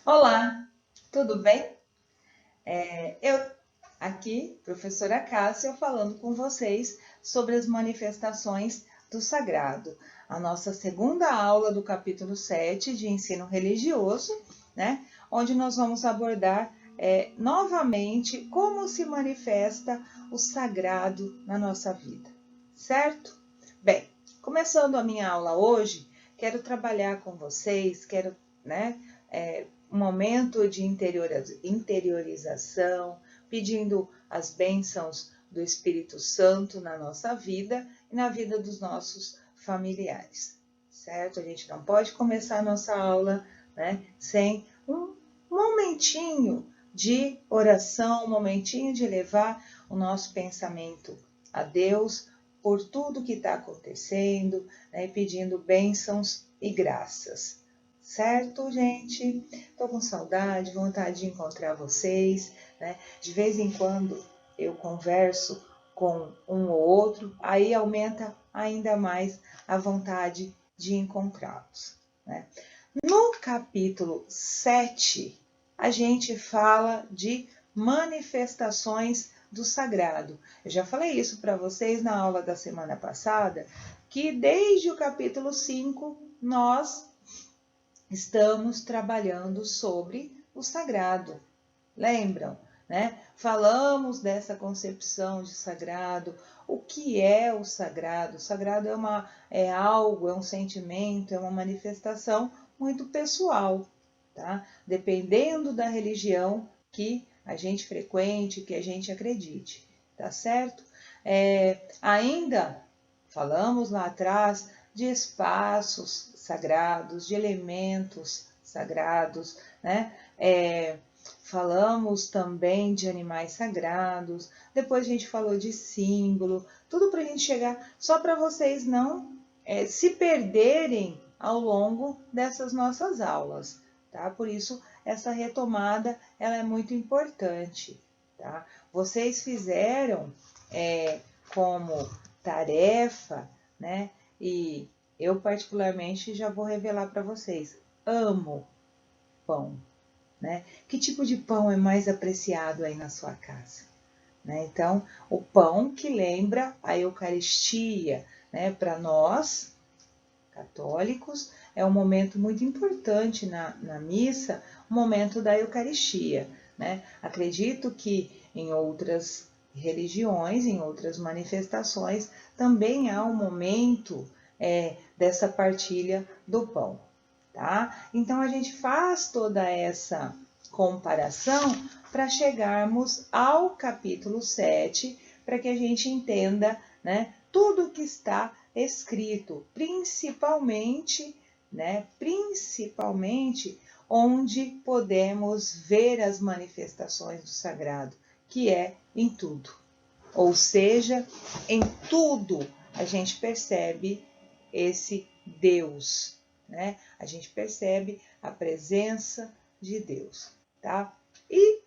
Olá, tudo bem? Eu aqui, professora Cássia, falando com vocês sobre as manifestações do sagrado. A nossa segunda aula do capítulo 7 de ensino religioso, né? Onde nós vamos abordar novamente como se manifesta o sagrado na nossa vida, certo? Bem, começando a minha aula hoje, quero trabalhar com vocês, né, um momento de interiorização, pedindo as bênçãos do Espírito Santo na nossa vida e na vida dos nossos familiares, certo? A gente não pode começar a nossa aula, né, sem um momentinho de oração, um momentinho de levar o nosso pensamento a Deus por tudo que está acontecendo, né, pedindo bênçãos e graças. Certo, gente? Tô com saudade, vontade de encontrar vocês, né? De vez em quando eu converso com um ou outro, aí aumenta ainda mais a vontade de encontrá-los, né? No capítulo 7, a gente fala de manifestações do sagrado. Eu já falei isso para vocês na aula da semana passada, que desde o capítulo 5 nós estamos trabalhando sobre o sagrado. Lembram, né? Falamos dessa concepção de sagrado. O que é o sagrado? O sagrado é algo, é um sentimento, é uma manifestação muito pessoal, tá? Dependendo da religião que a gente frequente, que a gente acredite, tá certo? Ainda falamos lá atrás de espaços sagrados, de elementos sagrados, né? Falamos também de animais sagrados, depois a gente falou de símbolo, tudo para a gente chegar, só para vocês não se perderem ao longo dessas nossas aulas, tá? Por isso, essa retomada ela é muito importante, tá? Vocês fizeram como tarefa, né? E eu particularmente já vou revelar para vocês, amo pão, né? Que tipo de pão é mais apreciado aí na sua casa? Né? Então, o pão que lembra a Eucaristia, né? Para nós, católicos, é um momento muito importante na missa, o momento da Eucaristia, né? Acredito que em outras religiões, em outras manifestações, também há um momento dessa partilha do pão, tá? Então a gente faz toda essa comparação para chegarmos ao capítulo 7, para que a gente entenda, né, tudo que está escrito, principalmente, né, principalmente onde podemos ver as manifestações do sagrado, que é em tudo. Ou seja, em tudo a gente percebe esse Deus, né? A gente percebe a presença de Deus, tá? E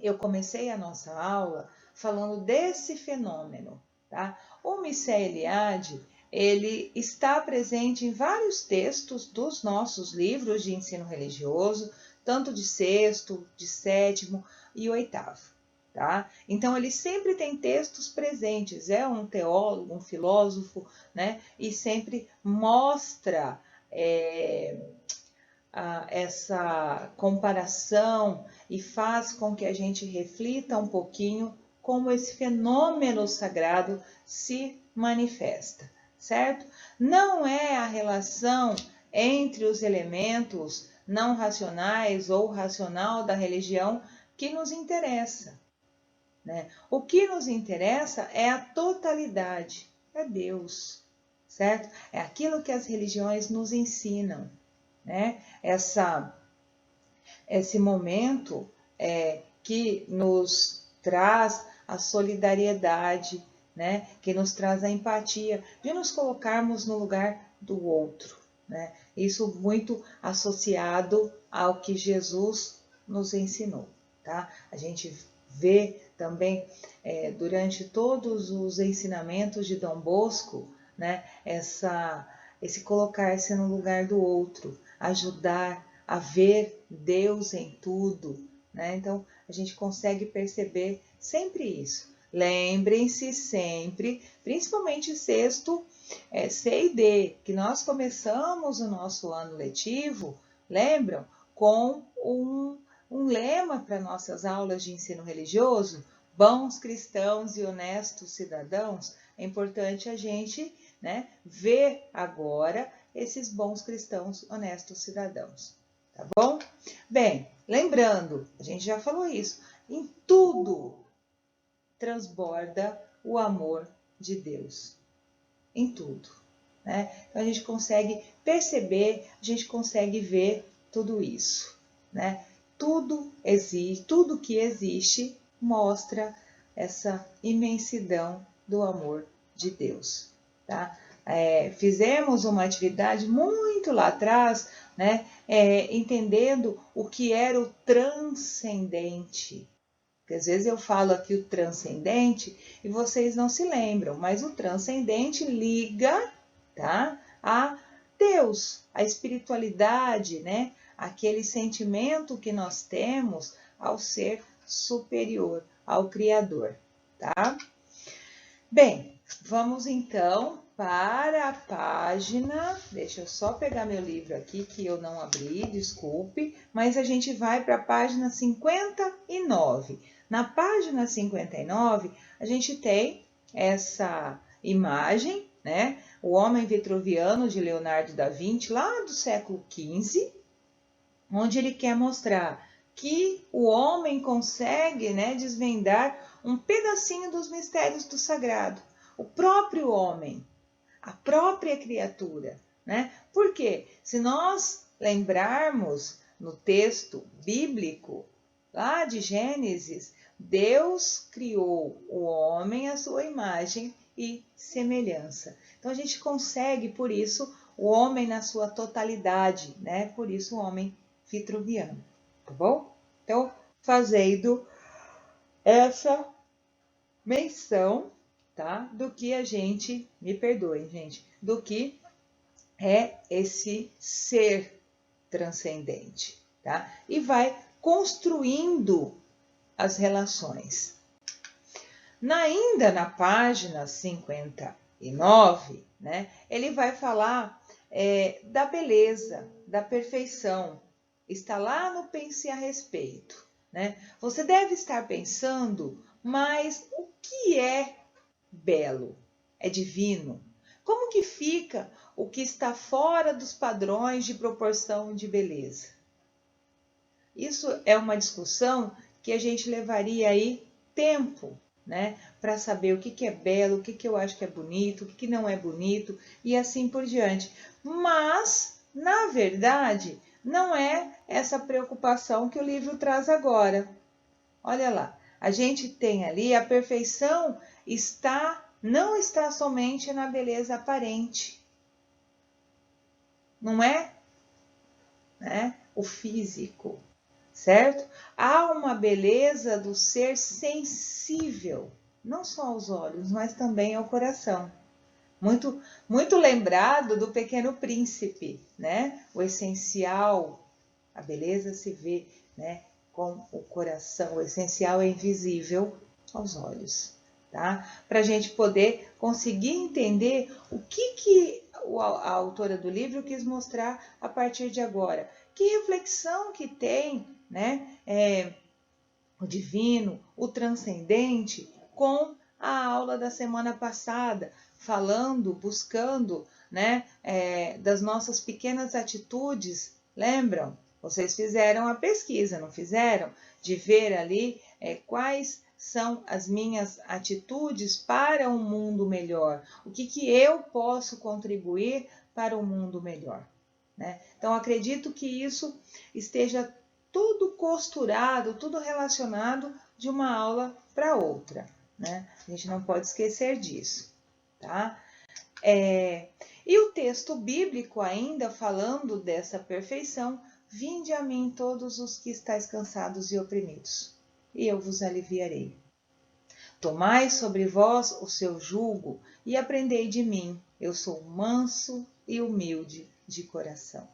eu comecei a nossa aula falando desse fenômeno, tá? O Mircea Eliade, ele está presente em vários textos dos nossos livros de ensino religioso, tanto de sexto, de sétimo e oitavo, tá? Então ele sempre tem textos presentes, é um teólogo, um filósofo, né? E sempre mostra essa comparação e faz com que a gente reflita um pouquinho como esse fenômeno sagrado se manifesta, certo? Não é a relação entre os elementos não racionais ou racional da religião que nos interessa, né? O que nos interessa é a totalidade, é Deus, certo? É aquilo que as religiões nos ensinam, né? Esse momento que nos traz a solidariedade, né? Que nos traz a empatia, de nos colocarmos no lugar do outro, né? Isso muito associado ao que Jesus nos ensinou, tá? A gente vê também durante todos os ensinamentos de Dom Bosco, né? Esse colocar-se no lugar do outro, ajudar a ver Deus em tudo, né? Então, a gente consegue perceber sempre isso. Lembrem-se sempre, principalmente sexto, C e D, que nós começamos o nosso ano letivo, lembram? Com um lema para nossas aulas de ensino religioso, bons cristãos e honestos cidadãos. É importante a gente, né, ver agora esses bons cristãos, honestos cidadãos, tá bom? Bem, lembrando, a gente já falou isso, em tudo transborda o amor de Deus, em tudo, né? Então a gente consegue perceber, a gente consegue ver tudo isso, né? Tudo existe, tudo que existe mostra essa imensidão do amor de Deus, tá? Fizemos uma atividade muito lá atrás, né? Entendendo o que era o transcendente. Porque às vezes eu falo aqui o transcendente e vocês não se lembram, mas o transcendente liga, tá, a Deus, a espiritualidade, né? Aquele sentimento que nós temos ao ser superior, ao Criador, tá? Bem, vamos então para a página, deixa eu só pegar meu livro aqui que eu não abri, desculpe, mas a gente vai para a página 59. Na página 59, a gente tem essa imagem, né? O Homem Vitruviano de Leonardo da Vinci, lá do século XV, onde ele quer mostrar que o homem consegue, né, desvendar um pedacinho dos mistérios do sagrado. O próprio homem, a própria criatura, né? Porque se nós lembrarmos no texto bíblico, lá de Gênesis, Deus criou o homem à sua imagem e semelhança. Então a gente consegue, por isso, o homem na sua totalidade, né? Por isso o homem vitruviano, tá bom? Então, fazendo essa menção, tá? Do que a gente, me perdoem, gente, do que é esse ser transcendente, tá? E vai construindo as relações. Ainda na página 59, né? Ele vai falar da beleza, da perfeição. Está lá no Pense a Respeito, né? Você deve estar pensando, mas o que é belo? É divino? Como que fica o que está fora dos padrões de proporção de beleza? Isso é uma discussão que a gente levaria aí tempo, né? Para saber o que é belo, o que eu acho que é bonito, o que não é bonito e assim por diante. Mas, na verdade, não é essa preocupação que o livro traz agora. Olha lá, a gente tem ali a perfeição não está somente na beleza aparente. Não é, né, o físico, certo? Há uma beleza do ser sensível, não só aos olhos, mas também ao coração. Muito, muito lembrado do Pequeno Príncipe, né? O essencial, a beleza se vê, né, com o coração. O essencial é invisível aos olhos, tá? Para a gente poder conseguir entender o que a autora do livro quis mostrar a partir de agora. Que reflexão que tem, né? O divino, o transcendente, com a aula da semana passada, falando, buscando, né, das nossas pequenas atitudes. Lembram? Vocês fizeram a pesquisa, não fizeram? De ver ali quais são as minhas atitudes para um mundo melhor. O que eu posso contribuir para um mundo melhor, né? Então, acredito que isso esteja tudo costurado, tudo relacionado de uma aula para outra, né? A gente não pode esquecer disso, tá? E o texto bíblico ainda falando dessa perfeição, vinde a mim todos os que estáis cansados e oprimidos, e eu vos aliviarei. Tomai sobre vós o seu jugo e aprendei de mim, eu sou manso e humilde de coração.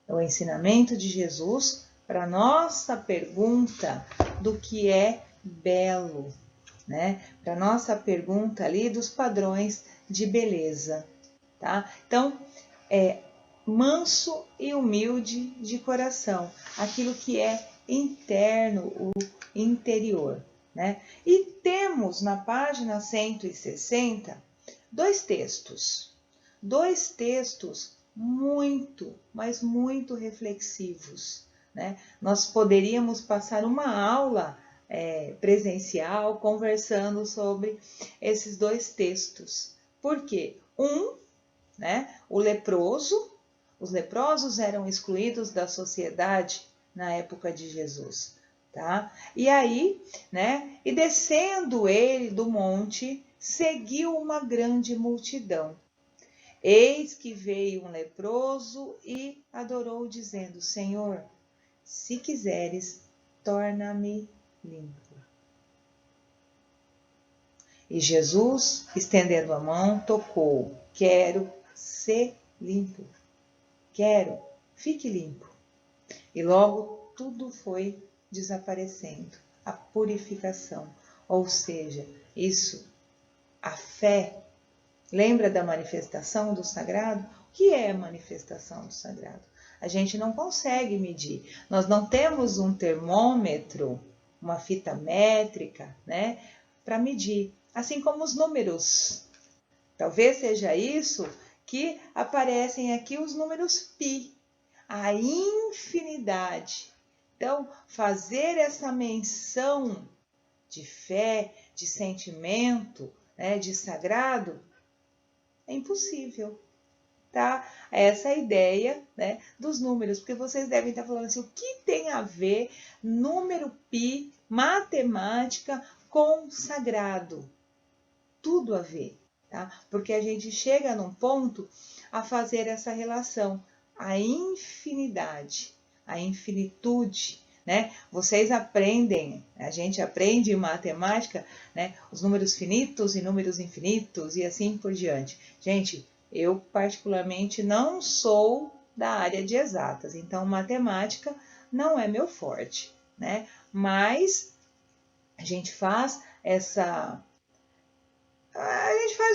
o ensinamento de Jesus para a nossa pergunta do que é belo, né? Para a nossa pergunta ali dos padrões de beleza, tá? Então, manso e humilde de coração, aquilo que é interno, o interior, né? E temos na página 160 dois textos muito, mas muito reflexivos, né? Nós poderíamos passar uma aula presencial conversando sobre esses dois textos. Por quê? Né? Os leprosos eram excluídos da sociedade na época de Jesus, tá? E aí, né? E descendo ele do monte, seguiu uma grande multidão. Eis que veio um leproso e adorou, dizendo: Senhor, se quiseres, torna-me limpo. E Jesus, estendendo a mão, tocou. Quero ser limpo. Quero, fique limpo. E logo tudo foi desaparecendo. A purificação. Ou seja, a fé. Lembra da manifestação do sagrado? O que é a manifestação do sagrado? A gente não consegue medir. Nós não temos um termômetro, uma fita métrica, né, para medir. Assim como os números. Talvez seja isso que aparecem aqui os números pi, a infinidade. Então, fazer essa menção de fé, de sentimento, né, de sagrado, é impossível, tá? Essa ideia, né, dos números, porque vocês devem estar falando assim, o que tem a ver número pi, matemática com sagrado? Tudo a ver, tá? Porque a gente chega num ponto a fazer essa relação, a infinidade, a infinitude, né? Vocês aprendem, a gente aprende em matemática, né? Os números finitos e números infinitos e assim por diante. Gente, eu particularmente não sou da área de exatas, então matemática não é meu forte, né? Mas a gente faz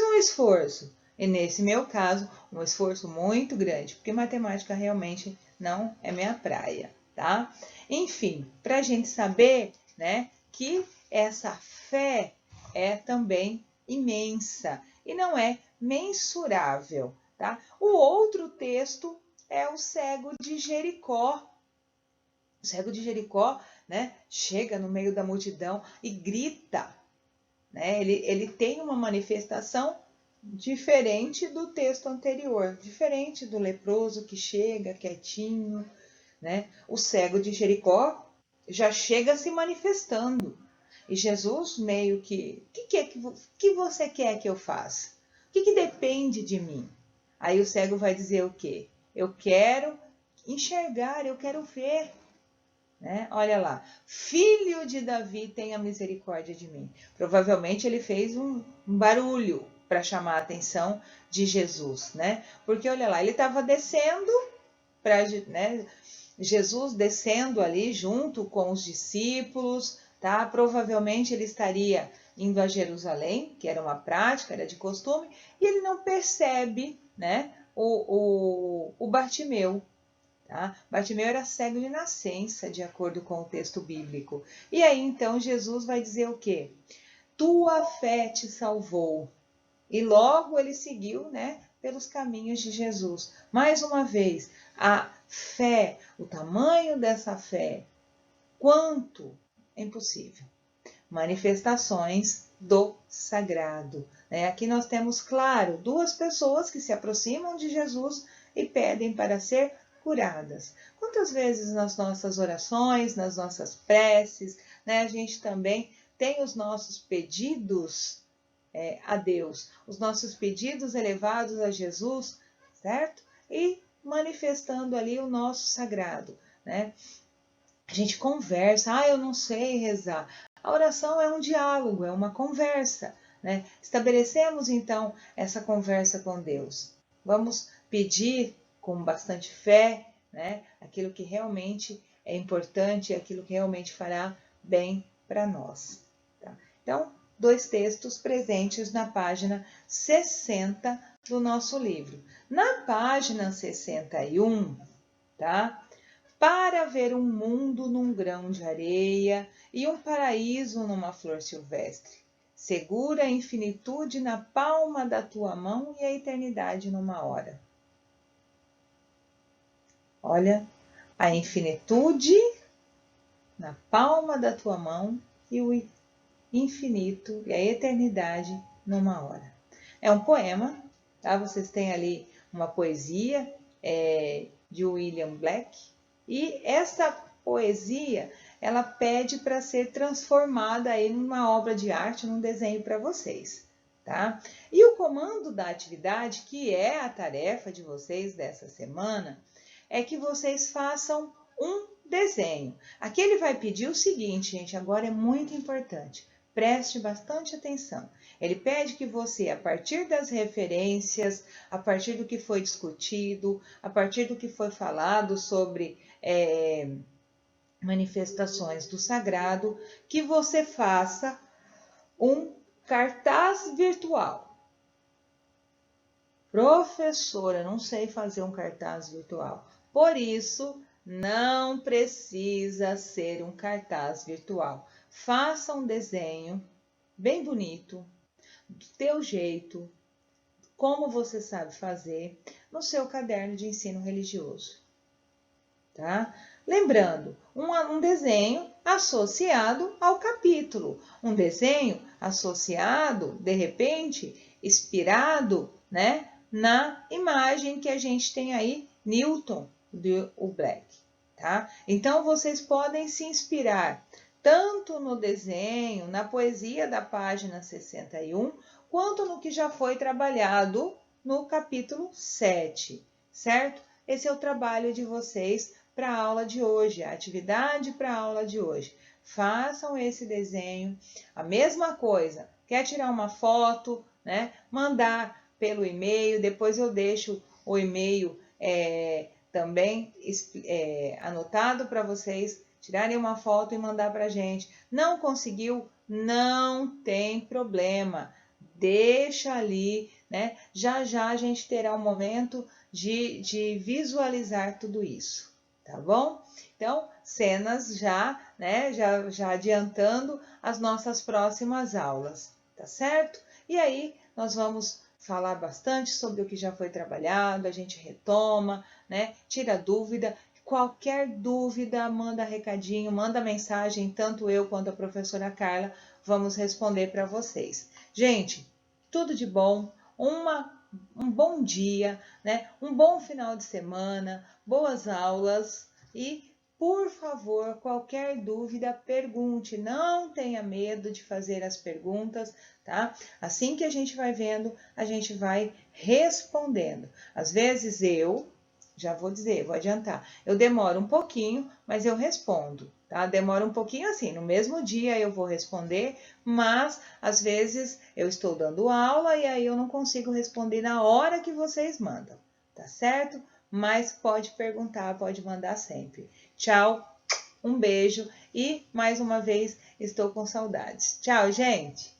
um esforço. E nesse meu caso, um esforço muito grande, porque matemática realmente não é minha praia, tá? Enfim, para a gente saber, né, que essa fé é também imensa e não é mensurável, tá? O outro texto é o cego de Jericó. O cego de Jericó, né, chega no meio da multidão e grita, né? Ele tem uma manifestação diferente do texto anterior, diferente do leproso que chega quietinho, né? O cego de Jericó já chega se manifestando. E Jesus meio que você quer que eu faça? O que depende de mim? Aí o cego vai dizer o quê? Eu quero enxergar, eu quero ver. Né? Olha lá, filho de Davi, tenha misericórdia de mim. Provavelmente ele fez um barulho para chamar a atenção de Jesus, né? Porque olha lá, ele estava descendo, né? Jesus descendo ali junto com os discípulos, tá? Provavelmente ele estaria indo a Jerusalém, que era uma prática, era de costume, e ele não percebe, né? O Bartimeu. Tá? Bartimeu era cego de nascença, de acordo com o texto bíblico. E aí, então, Jesus vai dizer o quê? Tua fé te salvou. E logo ele seguiu, né, pelos caminhos de Jesus. Mais uma vez, a fé, o tamanho dessa fé, quanto? É impossível. Manifestações do sagrado. Né? Aqui nós temos, claro, duas pessoas que se aproximam de Jesus e pedem para ser curadas. Quantas vezes nas nossas orações, nas nossas preces, né, a gente também tem os nossos pedidos a Deus, os nossos pedidos elevados a Jesus, certo? E manifestando ali o nosso sagrado, né? A gente conversa, eu não sei rezar. A oração é um diálogo, é uma conversa, né? Estabelecemos então essa conversa com Deus. Vamos pedir com bastante fé, né? Aquilo que realmente é importante, aquilo que realmente fará bem para nós. Tá? Então, 2 textos presentes na página 60 do nosso livro. Na página 61, tá? Para ver um mundo num grão de areia e um paraíso numa flor silvestre. Segura a infinitude na palma da tua mão e a eternidade numa hora. Olha, a infinitude na palma da tua mão e o infinito e a eternidade numa hora. É um poema, tá? Vocês têm ali uma poesia de William Blake, e essa poesia ela pede para ser transformada aí numa obra de arte, num desenho para vocês, tá? E o comando da atividade, que é a tarefa de vocês dessa semana, é que vocês façam um desenho. Aqui ele vai pedir o seguinte, gente, agora é muito importante. Preste bastante atenção. Ele pede que você, a partir das referências, a partir do que foi discutido, a partir do que foi falado sobre manifestações do sagrado, que você faça um cartaz virtual. Professora, não sei fazer um cartaz virtual. Por isso, não precisa ser um cartaz virtual. Faça um desenho bem bonito, do teu jeito, como você sabe fazer, no seu caderno de ensino religioso, tá? Lembrando, um desenho associado ao capítulo, um desenho associado, de repente, inspirado, né, na imagem que a gente tem aí, Newton, do Black, tá? Então, vocês podem se inspirar tanto no desenho, na poesia da página 61, quanto no que já foi trabalhado no capítulo 7, certo? Esse é o trabalho de vocês para a aula de hoje, a atividade para a aula de hoje. Façam esse desenho, a mesma coisa, quer tirar uma foto, né? Mandar pelo e-mail, depois eu deixo o e-mail também anotado para vocês tirarem uma foto e mandar para a gente. Não conseguiu? Não tem problema. Deixa ali, né? Já já a gente terá um momento de visualizar tudo isso, tá bom? Então, cenas já, né? Já adiantando as nossas próximas aulas, tá certo? E aí, nós vamos falar bastante sobre o que já foi trabalhado, a gente retoma, né? Tira dúvida. Qualquer dúvida, manda recadinho, manda mensagem, tanto eu quanto a professora Carla vamos responder para vocês. Gente, tudo de bom, um bom dia, né? Um bom final de semana, boas aulas e, por favor, qualquer dúvida, pergunte, não tenha medo de fazer as perguntas, tá? Assim que a gente vai vendo, a gente vai respondendo. Às vezes já vou dizer, vou adiantar. Eu demoro um pouquinho, mas eu respondo, tá? Demora um pouquinho assim, no mesmo dia eu vou responder, mas às vezes eu estou dando aula e aí eu não consigo responder na hora que vocês mandam, tá certo? Mas pode perguntar, pode mandar sempre. Tchau, um beijo e mais uma vez estou com saudades. Tchau, gente!